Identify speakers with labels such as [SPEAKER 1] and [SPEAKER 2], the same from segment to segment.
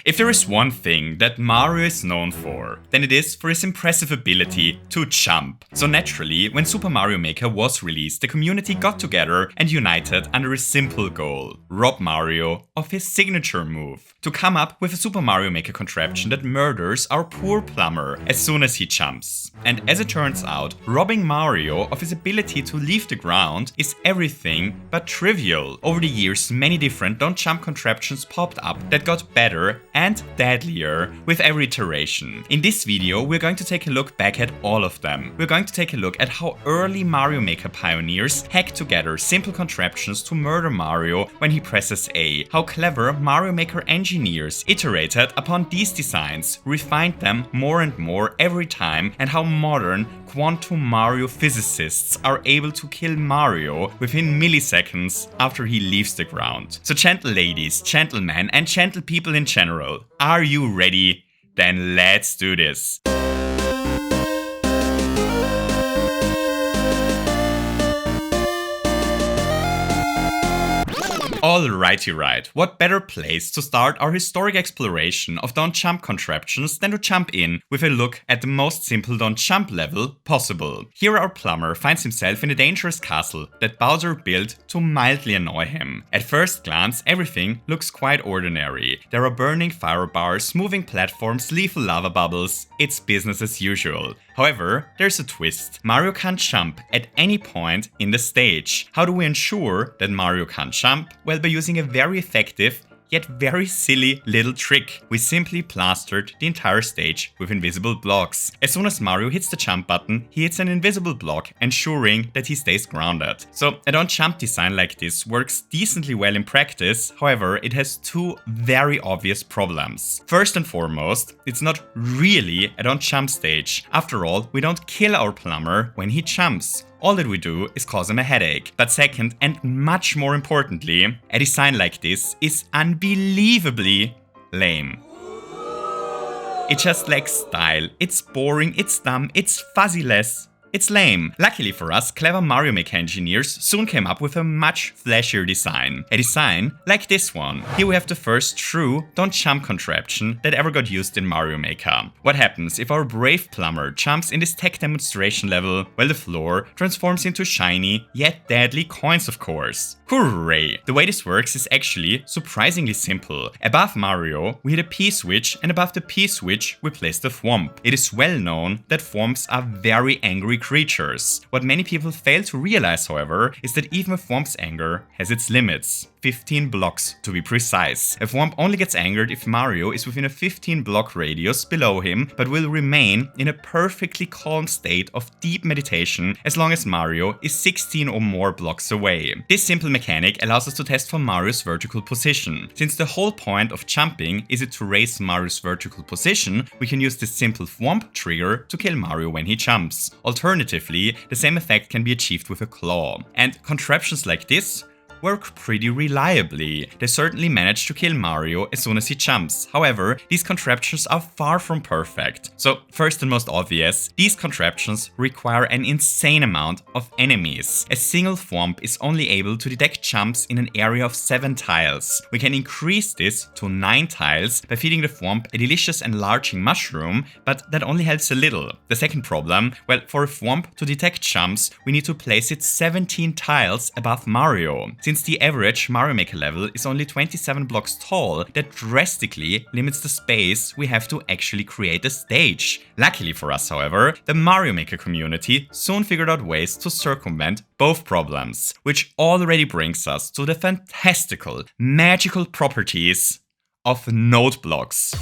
[SPEAKER 1] If there is one thing that Mario is known for, then it is for his impressive ability to jump. So naturally, when Super Mario Maker was released, the community got together and united under a simple goal: rob Mario of his signature move. To come up with a Super Mario Maker contraption that murders our poor plumber as soon as he jumps. And as it turns out, robbing Mario of his ability to leave the ground is everything but trivial. Over the years, many different don't-jump contraptions popped up that got better and deadlier with every iteration. In this video, we're going to take a look back at all of them. We're going to take a look at how early Mario Maker pioneers hacked together simple contraptions to murder Mario when he presses A, how clever Mario Maker engineers iterated upon these designs, refined them more and more every time, and how modern quantum Mario physicists are able to kill Mario within milliseconds after he leaves the ground. So gentle ladies, gentlemen, and gentle people in general, are you ready? Then let's do this. Alrighty right, what better place to start our historic exploration of don't-jump contraptions than to jump in with a look at the most simple don't-jump level possible. Here our plumber finds himself in a dangerous castle that Bowser built to mildly annoy him. At first glance, everything looks quite ordinary. There are burning fire bars, moving platforms, lethal lava bubbles. It's business as usual. However, there's a twist. Mario can't jump at any point in the stage. How do we ensure that Mario can't jump? Well, by using a very effective yet very silly little trick. We simply plastered the entire stage with invisible blocks. As soon as Mario hits the jump button, he hits an invisible block, ensuring that he stays grounded. So a don't-jump design like this works decently well in practice, however, it has two very obvious problems. First and foremost, it's not really a don't-jump stage. After all, we don't kill our plumber when he jumps. All that we do is cause him a headache. But second, and much more importantly, a design like this is unbelievably lame. It just lacks style, it's boring, it's dumb, it's fuzzyless. It's lame. Luckily for us, clever Mario Maker engineers soon came up with a much flashier design. A design like this one. Here we have the first true don't-jump contraption that ever got used in Mario Maker. What happens if our brave plumber jumps in this tech demonstration level? Well, the floor transforms into shiny yet deadly coins, of course. Hooray! The way this works is actually surprisingly simple. Above Mario, we hit a P-switch, and above the P-switch, we place the thwomp. It is well known that thwomps are very angry creatures. What many people fail to realize, however, is that even a thwomp's anger has its limits. 15 blocks to be precise. A thwomp only gets angered if Mario is within a 15 block radius below him, but will remain in a perfectly calm state of deep meditation as long as Mario is 16 or more blocks away. This simple mechanic allows us to test for Mario's vertical position. Since the whole point of jumping is it to raise Mario's vertical position, we can use this simple thwomp trigger to kill Mario when he jumps. Alternatively, the same effect can be achieved with a claw. And contraptions like this work pretty reliably. They certainly manage to kill Mario as soon as he jumps. However, these contraptions are far from perfect. So first and most obvious, these contraptions require an insane amount of enemies. A single thwomp is only able to detect jumps in an area of 7 tiles. We can increase this to 9 tiles by feeding the thwomp a delicious enlarging mushroom, but that only helps a little. The second problem, well, for a thwomp to detect jumps, we need to place it 17 tiles above Mario. Since the average Mario Maker level is only 27 blocks tall, that drastically limits the space we have to actually create a stage. Luckily for us, however, the Mario Maker community soon figured out ways to circumvent both problems, which already brings us to the fantastical, magical properties of node blocks.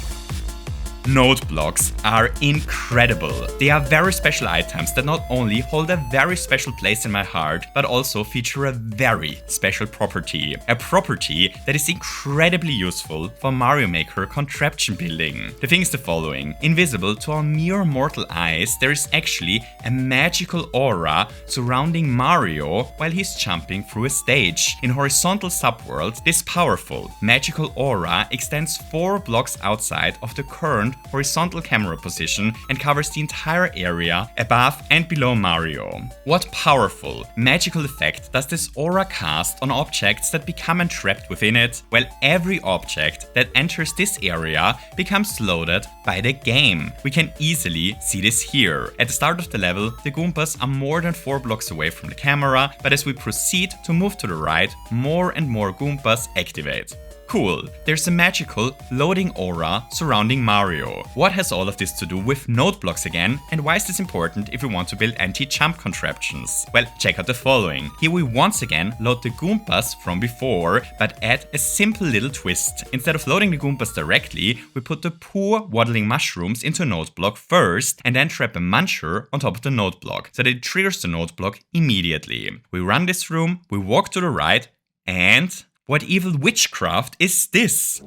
[SPEAKER 1] Node blocks are incredible. They are very special items that not only hold a very special place in my heart, but also feature a very special property. A property that is incredibly useful for Mario Maker contraption building. The thing is the following. Invisible to our mere mortal eyes, there is actually a magical aura surrounding Mario while he's jumping through a stage. In horizontal subworlds, this powerful, magical aura extends 4 blocks outside of the current horizontal camera position and covers the entire area above and below Mario. What powerful, magical effect does this aura cast on objects that become entrapped within it? Well, every object that enters this area becomes loaded by the game. We can easily see this here. At the start of the level, the Goombas are more than 4 blocks away from the camera, but as we proceed to move to the right, more and more Goombas activate. Cool, there's a magical loading aura surrounding Mario. What has all of this to do with node blocks again, and why is this important if we want to build anti-jump contraptions? Well, check out the following. Here we once again load the Goombas from before, but add a simple little twist. Instead of loading the Goombas directly, we put the poor waddling mushrooms into a node block first, and then trap a muncher on top of the node block, so that it triggers the node block immediately. We run this room, we walk to the right, and what evil witchcraft is this?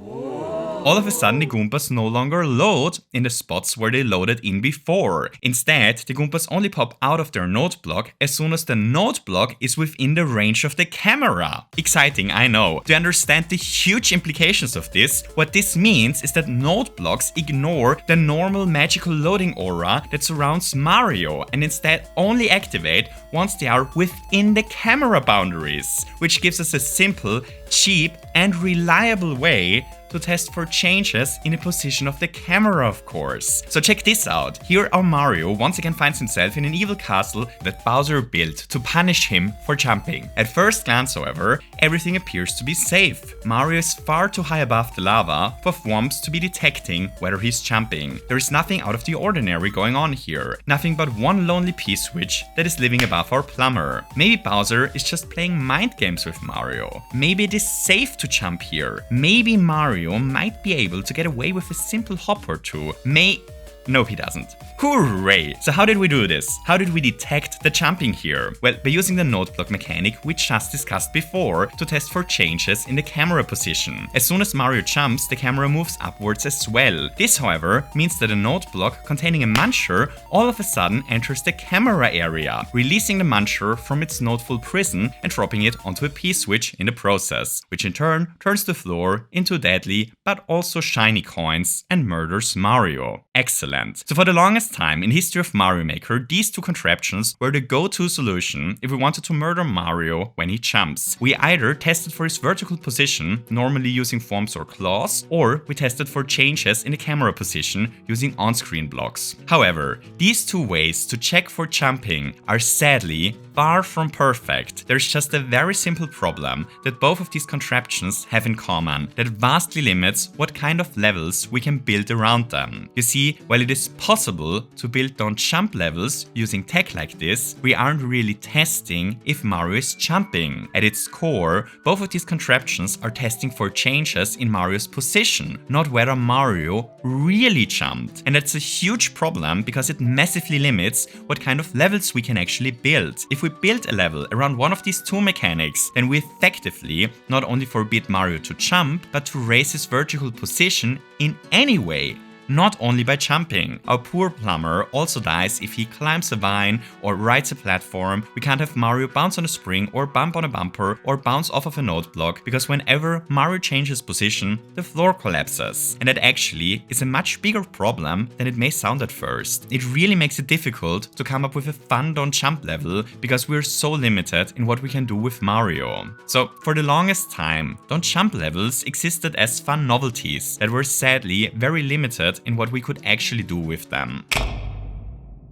[SPEAKER 1] All of a sudden the Goombas no longer load in the spots where they loaded in before. Instead, the Goombas only pop out of their node block as soon as the node block is within the range of the camera. Exciting, I know. To understand the huge implications of this, what this means is that node blocks ignore the normal magical loading aura that surrounds Mario and instead only activate once they are within the camera boundaries, which gives us a simple, cheap and reliable way to test for changes in the position of the camera, of course. So check this out. Here our Mario once again finds himself in an evil castle that Bowser built to punish him for jumping. At first glance, however, everything appears to be safe. Mario is far too high above the lava for Thwomps to be detecting whether he's jumping. There is nothing out of the ordinary going on here. Nothing but one lonely P-switch that is living above our plumber. Maybe Bowser is just playing mind games with Mario. Maybe it is safe to jump here. Maybe Mario might be able to get away with a simple hop or two. No, he doesn't. Hooray! So how did we do this? How did we detect the jumping here? Well, by using the node block mechanic we just discussed before to test for changes in the camera position. As soon as Mario jumps, the camera moves upwards as well. This, however, means that a node block containing a muncher all of a sudden enters the camera area, releasing the muncher from its nodeful prison and dropping it onto a P-switch in the process, which in turn turns the floor into deadly but also shiny coins and murders Mario. Excellent. So for the longest time in history of Mario Maker, these two contraptions were the go-to solution if we wanted to murder Mario when he jumps. We either tested for his vertical position, normally using Thwomps or claws, or we tested for changes in the camera position using on-screen blocks. However, these two ways to check for jumping are sadly far from perfect. There's just a very simple problem that both of these contraptions have in common that vastly limits what kind of levels we can build around them. You see, while it is possible to build don't jump levels using tech like this, we aren't really testing if Mario is jumping. At its core, both of these contraptions are testing for changes in Mario's position, not whether Mario really jumped. And that's a huge problem because it massively limits what kind of levels we can actually build. If we build a level around one of these two mechanics, then we effectively not only forbid Mario to jump, but to raise his vertical position in any way. Not only by jumping. Our poor plumber also dies if he climbs a vine or rides a platform. We can't have Mario bounce on a spring or bump on a bumper or bounce off of a node block because whenever Mario changes position, the floor collapses. And that actually is a much bigger problem than it may sound at first. It really makes it difficult to come up with a fun don't jump level because we're so limited in what we can do with Mario. So for the longest time, don't jump levels existed as fun novelties that were sadly very limited in what we could actually do with them.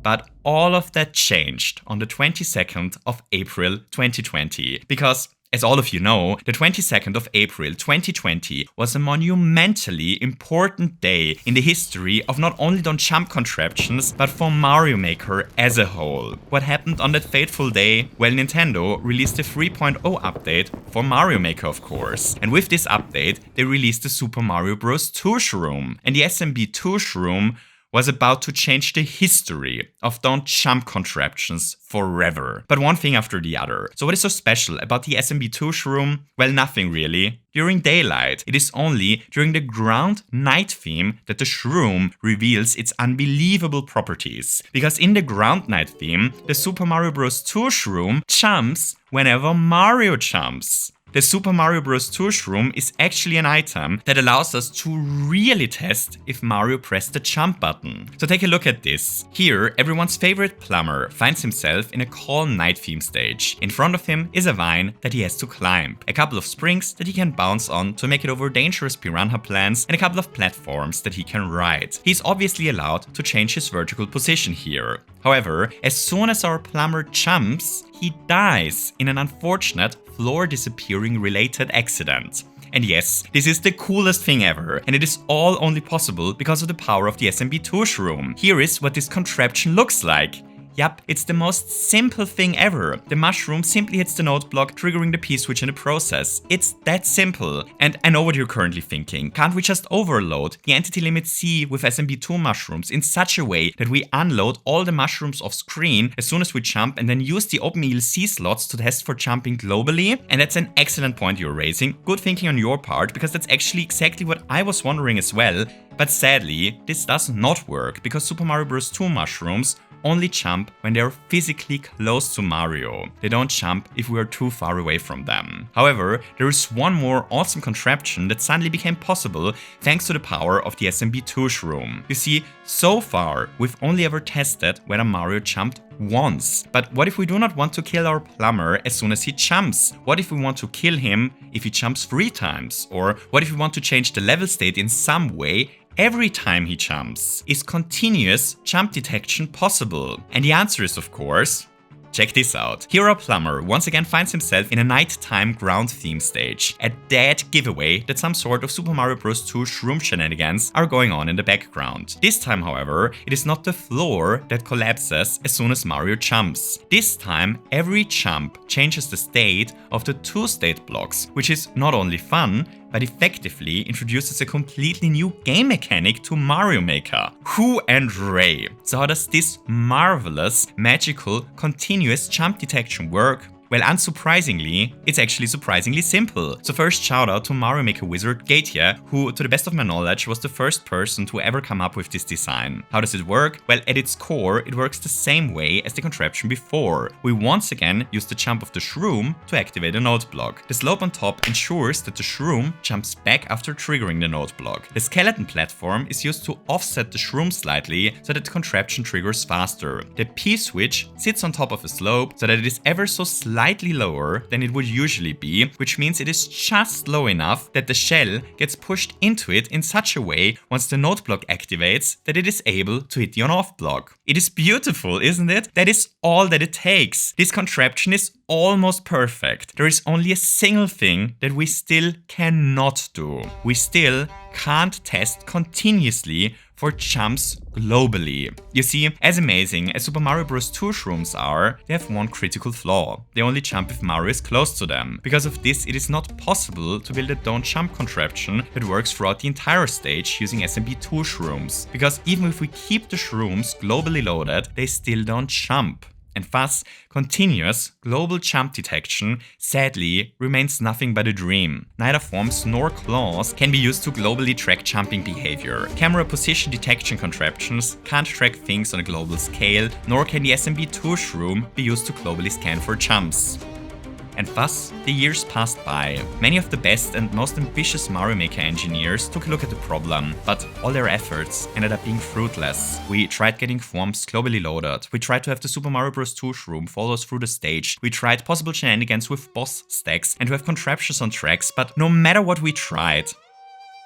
[SPEAKER 1] But all of that changed on the 22nd of April 2020 because, as all of you know, the 22nd of April 2020 was a monumentally important day in the history of not only don't jump contraptions, but for Mario Maker as a whole. What happened on that fateful day? Well, Nintendo released a 3.0 update for Mario Maker, of course. And with this update, they released the Super Mario Bros. 2 Shroom. And the SMB2 Shroom was about to change the history of don't jump contraptions forever. But one thing after the other. So what is so special about the SMB2 Shroom? Well, nothing really. During daylight, it is only during the ground night theme that the Shroom reveals its unbelievable properties. Because in the ground night theme, the Super Mario Bros. 2 Shroom jumps whenever Mario jumps. The Super Mario Bros. 2 shroom is actually an item that allows us to really test if Mario pressed the jump button. So take a look at this. Here, everyone's favorite plumber finds himself in a calm night theme stage. In front of him is a vine that he has to climb, a couple of springs that he can bounce on to make it over dangerous piranha plants, and a couple of platforms that he can ride. He's obviously allowed to change his vertical position here. However, as soon as our plumber jumps, he dies in an unfortunate floor disappearing related accident. And yes, this is the coolest thing ever, and it is all only possible because of the power of the SMB2 shroom. Here is what this contraption looks like. Yup, it's the most simple thing ever. The mushroom simply hits the node block, triggering the P-switch in the process. It's that simple. And I know what you're currently thinking. Can't we just overload the entity limit C with SMB2 mushrooms in such a way that we unload all the mushrooms off screen as soon as we jump and then use the OpenELC slots to test for jumping globally? And that's an excellent point you're raising. Good thinking on your part, because that's actually exactly what I was wondering as well. But sadly, this does not work because Super Mario Bros. 2 mushrooms only jump when they are physically close to Mario. They don't jump if we are too far away from them. However, there is one more awesome contraption that suddenly became possible thanks to the power of the SMB2 shroom. You see, so far we've only ever tested whether Mario jumped once. But what if we do not want to kill our plumber as soon as he jumps? What if we want to kill him if he jumps 3 times? Or what if we want to change the level state in some way every time he jumps? Is continuous jump detection possible? And the answer is, of course, check this out. Here our plumber once again finds himself in a nighttime ground theme stage, a dead giveaway that some sort of Super Mario Bros. 2 shroom shenanigans are going on in the background. This time, however, it is not the floor that collapses as soon as Mario jumps. This time, every jump changes the state of the 2 state blocks, which is not only fun, but effectively introduces a completely new game mechanic to Mario Maker. Who and Ray. So how does this marvelous, magical, continuous jump detection work? Well, unsurprisingly, it's actually surprisingly simple. So first, shout out to Mario Maker wizard Gatia, who, to the best of my knowledge, was the first person to ever come up with this design. How does it work? Well, at its core, it works the same way as the contraption before. We once again use the jump of the shroom to activate a node block. The slope on top ensures that the shroom jumps back after triggering the node block. The skeleton platform is used to offset the shroom slightly so that the contraption triggers faster. The P-switch sits on top of a slope so that it is ever so slightly lower than it would usually be, which means it is just low enough that the shell gets pushed into it in such a way once the node block activates that it is able to hit the on-off block. It is beautiful, isn't it? That is all that it takes. This contraption is almost perfect. There is only a single thing that we still cannot do. We still can't test continuously for jumps globally. You see, as amazing as Super Mario Bros. 2 shrooms are, they have one critical flaw. They only jump if Mario is close to them. Because of this, it is not possible to build a don't jump contraption that works throughout the entire stage using SMB2 shrooms. Because even if we keep the shrooms globally loaded, they still don't jump. And thus, continuous global jump detection sadly remains nothing but a dream. Neither forms nor claws can be used to globally track jumping behavior. Camera position detection contraptions can't track things on a global scale, nor can the SMB2 shroom be used to globally scan for jumps. And thus, the years passed by. Many of the best and most ambitious Mario Maker engineers took a look at the problem, but all their efforts ended up being fruitless. We tried getting forms globally loaded, we tried to have the Super Mario Bros. 2 shroom follow us through the stage, we tried possible shenanigans with boss stacks and to have contraptions on tracks, but no matter what we tried,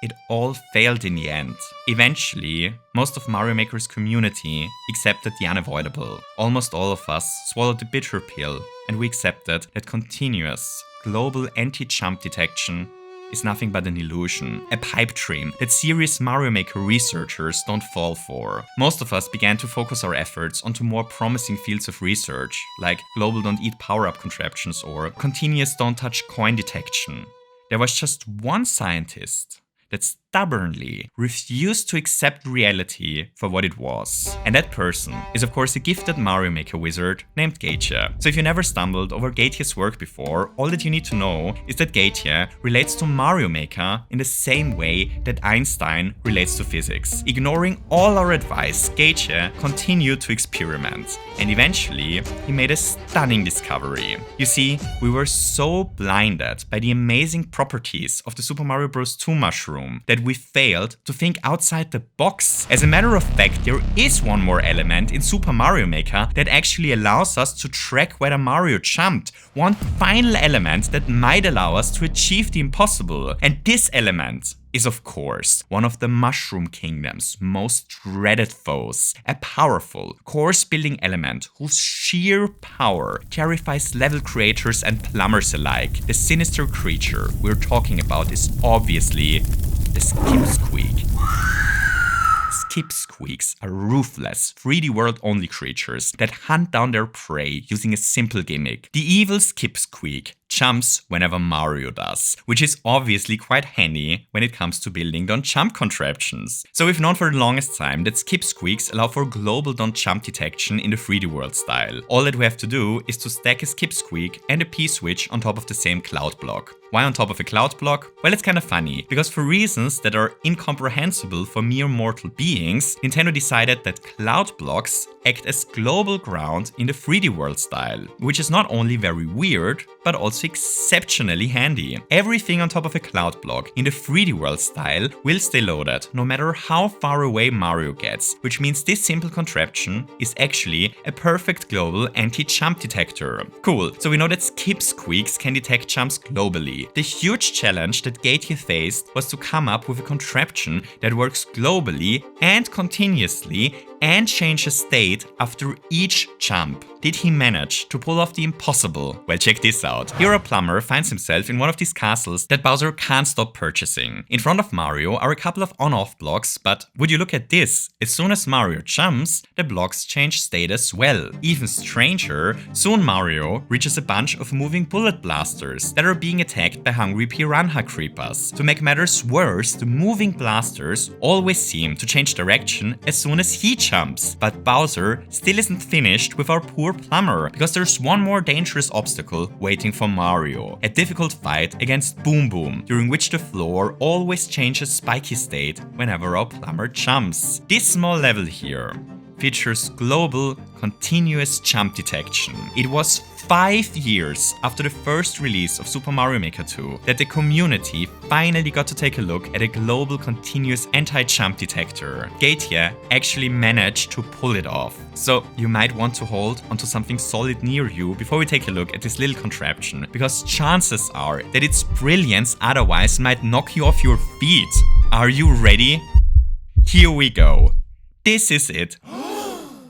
[SPEAKER 1] it all failed in the end. Eventually, most of Mario Maker's community accepted the unavoidable. Almost all of us swallowed the bitter pill, and we accepted that continuous, global anti-jump detection is nothing but an illusion, a pipe dream that serious Mario Maker researchers don't fall for. Most of us began to focus our efforts onto more promising fields of research, like global don't eat power-up contraptions or continuous don't touch coin detection. There was just one scientist that stubbornly refused to accept reality for what it was. And that person is of course a gifted Mario Maker wizard named Gatia. So if you never stumbled over Gatia's work before, all that you need to know is that Gatia relates to Mario Maker in the same way that Einstein relates to physics. Ignoring all our advice, Gatia continued to experiment, and eventually he made a stunning discovery. You see, we were so blinded by the amazing properties of the Super Mario Bros. 2 mushroom that we failed to think outside the box. As a matter of fact, there is one more element in Super Mario Maker that actually allows us to track whether Mario jumped. One final element that might allow us to achieve the impossible. And this element is of course one of the Mushroom Kingdom's most dreaded foes, a powerful, course-building element whose sheer power terrifies level creators and plumbers alike. The sinister creature we're talking about is obviously the Skipsqueak. Skipsqueaks are ruthless, 3D world-only creatures that hunt down their prey using a simple gimmick. The evil Skipsqueak jumps whenever Mario does, which is obviously quite handy when it comes to building don't jump contraptions. So we've known for the longest time that Skipsqueaks allow for global don't jump detection in the 3D world style. All that we have to do is to stack a Skipsqueak and a P-switch on top of the same cloud block. Why on top of a cloud block? Well, it's kinda funny, because for reasons that are incomprehensible for mere mortal beings, Nintendo decided that cloud blocks act as global ground in the 3D world style, which is not only very weird, but also exceptionally handy. Everything on top of a cloud block in the 3D world style will stay loaded, no matter how far away Mario gets, which means this simple contraption is actually a perfect global anti-jump detector. Cool, so we know that Skipsqueaks can detect jumps globally. The huge challenge that Gatia faced was to come up with a contraption that works globally and continuously and changes state after each jump. Did he manage to pull off the impossible? Well, check this out. Here a plumber finds himself in one of these castles that Bowser can't stop purchasing. In front of Mario are a couple of on-off blocks, but would you look at this? As soon as Mario jumps, the blocks change state as well. Even stranger, soon Mario reaches a bunch of moving bullet blasters that are being attacked by hungry piranha creepers. To make matters worse, the moving blasters always seem to change direction as soon as he jumps. But Bowser still isn't finished with our poor plumber, because there's one more dangerous obstacle waiting for Mario. A difficult fight against Boom Boom, during which the floor always changes spiky state whenever our plumber jumps. This small level here features global continuous jump detection. It was 5 years after the first release of Super Mario Maker 2 that the community finally got to take a look at a global continuous anti-jump detector. Gatia actually managed to pull it off. So you might want to hold onto something solid near you before we take a look at this little contraption, because chances are that its brilliance otherwise might knock you off your feet. Are you ready? Here we go. This is it.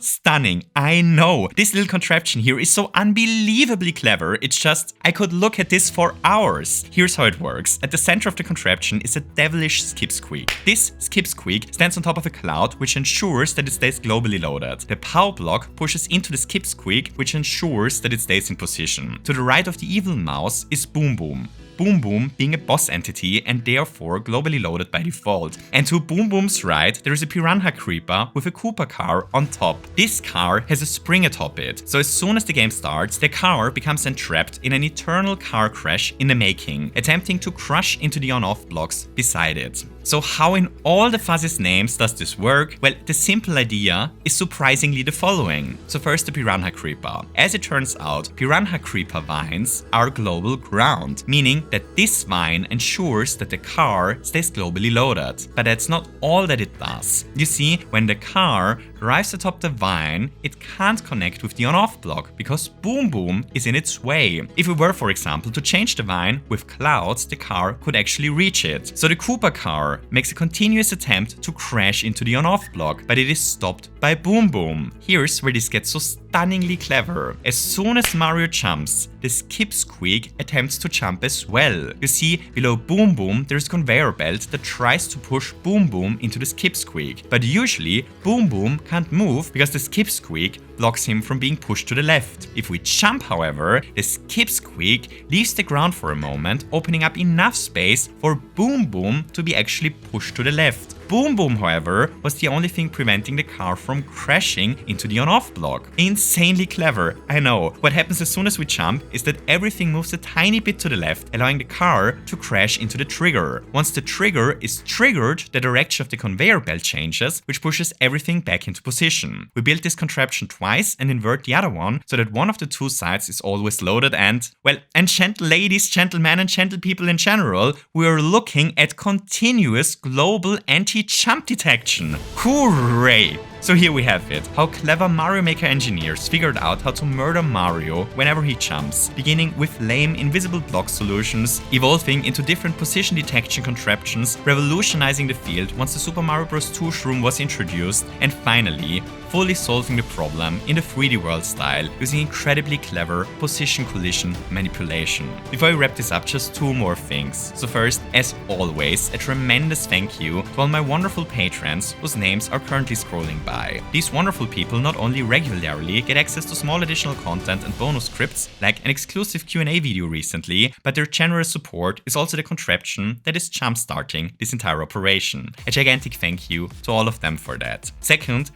[SPEAKER 1] Stunning, I know. This little contraption here is so unbelievably clever. It's just, I could look at this for hours. Here's how it works. At the center of the contraption is a devilish Skipsqueak. This Skipsqueak stands on top of a cloud, which ensures that it stays globally loaded. The power block pushes into the Skipsqueak, which ensures that it stays in position. To the right of the evil mouse is Boom Boom. Boom Boom being a boss entity and therefore globally loaded by default. And to Boom Boom's right, there is a piranha creeper with a Koopa car on top. This car has a spring atop it, so as soon as the game starts, the car becomes entrapped in an eternal car crash in the making, attempting to crush into the on-off blocks beside it. So how in all the fuzziest names does this work? Well, the simple idea is surprisingly the following. So first the piranha creeper. As it turns out, piranha creeper vines are global ground, meaning that this vine ensures that the car stays globally loaded. But that's not all that it does. You see, when the car arrives atop the vine, it can't connect with the on-off block because Boom Boom is in its way. If we were, for example, to change the vine with clouds, the car could actually reach it. So the Koopa car makes a continuous attempt to crash into the on-off block, but it is stopped by Boom Boom. Here's where this gets so stunningly clever. As soon as Mario jumps, the Skipsqueak attempts to jump as well. You see, below Boom Boom, there's a conveyor belt that tries to push Boom Boom into the Skipsqueak, but usually Boom Boom can't move because the skip squeak blocks him from being pushed to the left. If we jump, however, the skip squeak leaves the ground for a moment, opening up enough space for Boom Boom to be actually pushed to the left. Boom Boom, however, was the only thing preventing the car from crashing into the on-off block. Insanely clever, I know. What happens as soon as we jump is that everything moves a tiny bit to the left, allowing the car to crash into the trigger. Once the trigger is triggered, the direction of the conveyor belt changes, which pushes everything back into position. We built this contraption twice and invert the other one so that one of the two sides is always loaded and gentle ladies, gentlemen, and gentle people in general, we are looking at continuous global anti-jump detection. Hooray! So here we have it, how clever Mario Maker engineers figured out how to murder Mario whenever he jumps, beginning with lame invisible block solutions, evolving into different position detection contraptions, revolutionizing the field once the Super Mario Bros. 2 shroom was introduced, and finally, fully solving the problem in the 3D world style using incredibly clever position collision manipulation. Before I wrap this up, just two more things. So first, as always, a tremendous thank you to all my wonderful patrons whose names are currently scrolling by. These wonderful people not only regularly get access to small additional content and bonus scripts, like an exclusive Q&A video recently, but their generous support is also the contraption that is jump-starting this entire operation. A gigantic thank you to all of them for that. Second,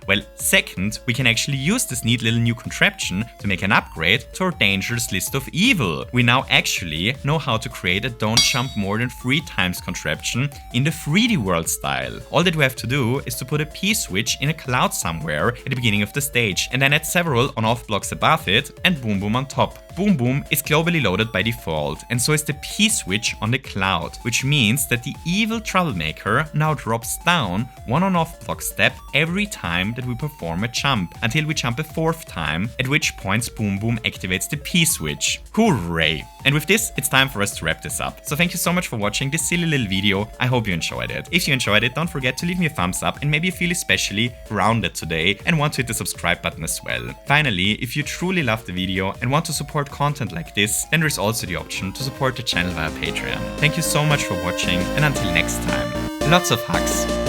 [SPEAKER 1] we can actually use this neat little new contraption to make an upgrade to our dangerous list of evil. We now actually know how to create a don't jump more than 3 times contraption in the 3D world style. All that we have to do is to put a P-switch in a cloud somewhere at the beginning of the stage, and then add several on-off blocks above it and Boom Boom on top. Boom Boom is globally loaded by default, and so is the P-switch on the cloud, which means that the evil troublemaker now drops down one on-off block step every time that we perform a jump, until we jump a 4th time, at which point Boom Boom activates the P-switch. Hooray! And with this, it's time for us to wrap this up. So thank you so much for watching this silly little video. I hope you enjoyed it. If you enjoyed it, don't forget to leave me a thumbs up, and maybe you feel especially grounded today and want to hit the subscribe button as well. Finally, if you truly love the video and want to support content like this, then there's also the option to support the channel via Patreon. Thank you so much for watching, and until next time, lots of hugs.